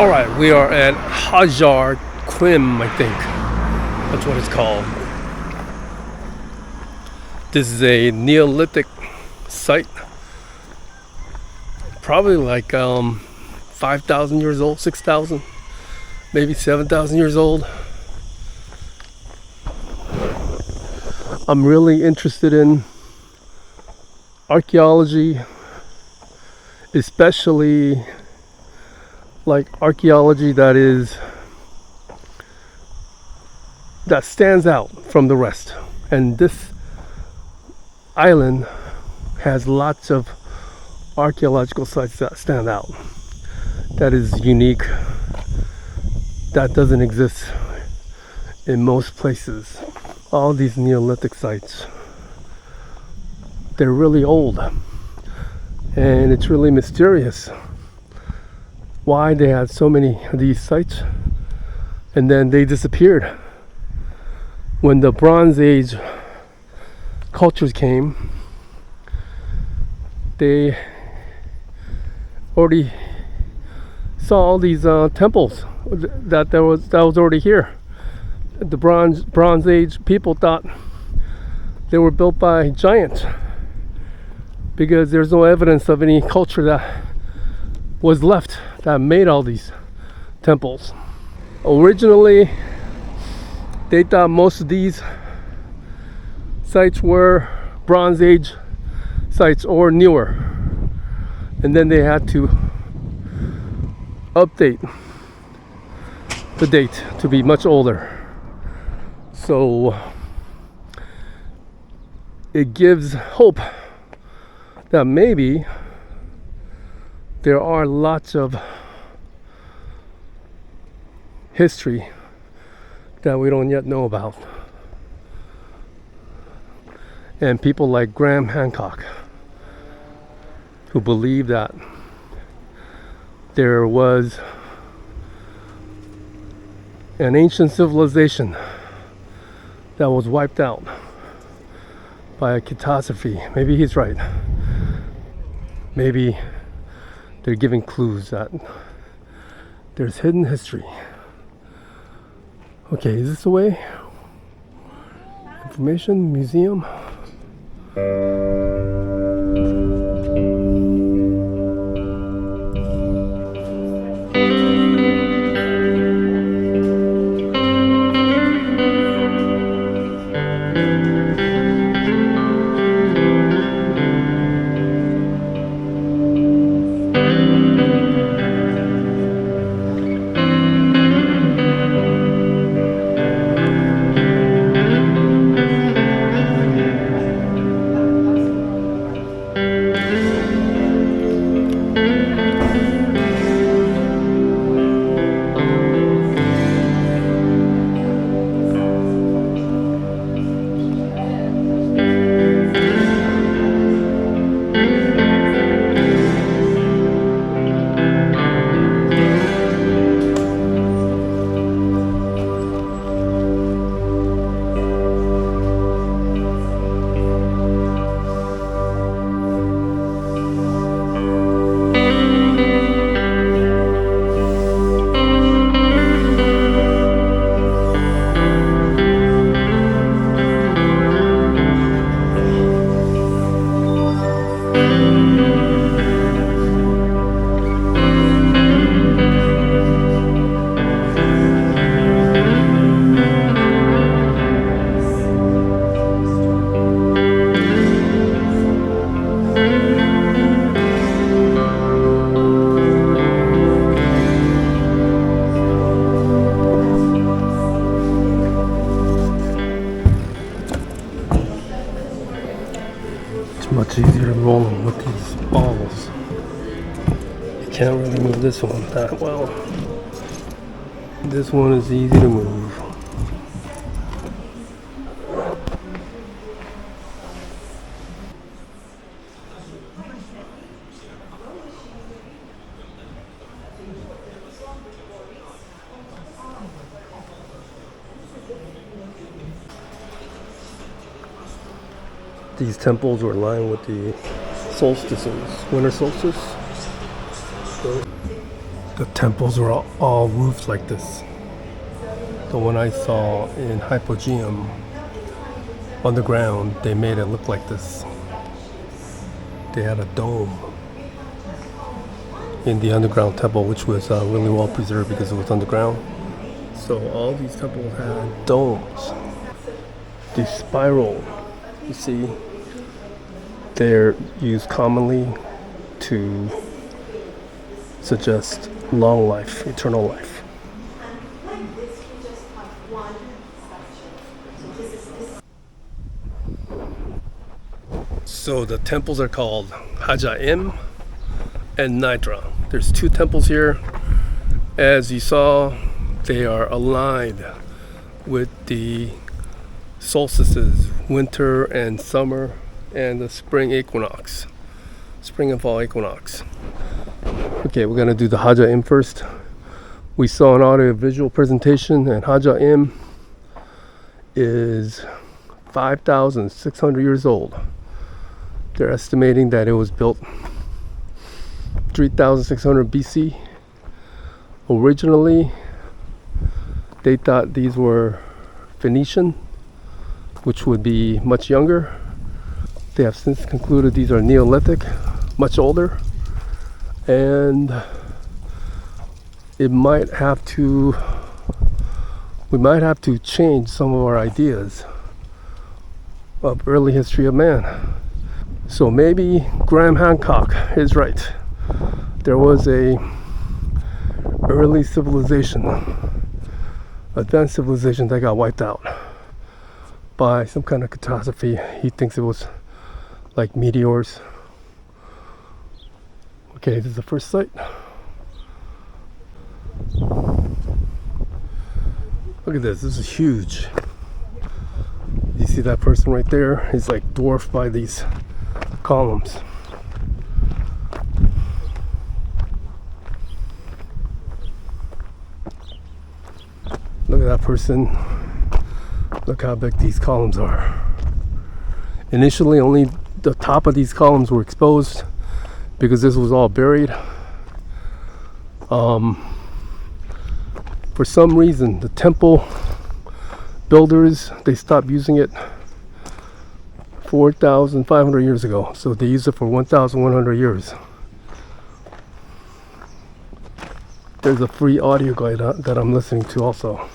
Alright, we are at Hagar Qim, I think. That's what it's called. This is a Neolithic site. Probably like 5,000 years old, 6,000, maybe 7,000 years old. I'm really interested in archaeology, especially like archaeology that stands out from the rest. And this island has lots of archaeological sites that stand out, that is unique, that doesn't exist in most places. All these Neolithic sites, they're really old, and it's really mysterious why they had so many of these sites and then they disappeared. When the Bronze Age cultures came, they already saw all these temples that was already here. The Bronze Age people thought they were built by giants because there's no evidence of any culture that was left that made all these temples. Originally, they thought most of these sites were Bronze Age sites or newer, and then they had to update the date to be much older. So it gives hope that maybe there are lots of history that we don't yet know about. And people like Graham Hancock, who believe that there was an ancient civilization that was wiped out by a catastrophe. Maybe he's right. Maybe they're giving clues that there's hidden history. Okay, is this the way? Information museum. Much easier to roll with these balls. You can't really move this one that well. This one is easy to move. These temples were aligned with the solstices, winter solstice. So The temples were all roofed like this. The one I saw in Hypogeum underground, they made it look like this. They had a dome in the underground temple, which was really well preserved because it was underground. So all these temples had domes. The spiral, you see, they're used commonly to suggest long life, eternal life. So the temples are called Hagar Qim and Minajdr. There's two temples here. As you saw, they are aligned with the solstices, winter and summer, and the spring equinox, spring and fall equinox. Okay, we're gonna do the Hagar Qim first. We saw an audio-visual presentation, and Hagar Qim is 5,600 years old. They're estimating that it was built 3,600 BC. Originally, they thought these were Phoenician, which would be much younger. They have since concluded these are Neolithic, much older, and we might have to change some of our ideas of early history of man. So maybe Graham Hancock is right. There was a early civilization, advanced civilization, that got wiped out by some kind of catastrophe. He thinks it was like meteors. Okay, this is the first site. Look at this is huge. You see that person right there? He's like dwarfed by these columns. Look at that person. Look how big these columns are. Initially, only the top of these columns were exposed because this was all buried. For some reason, the temple builders, they stopped using it 4,500 years ago. So they used it for 1,100 years. There's a free audio guide that I'm listening to also.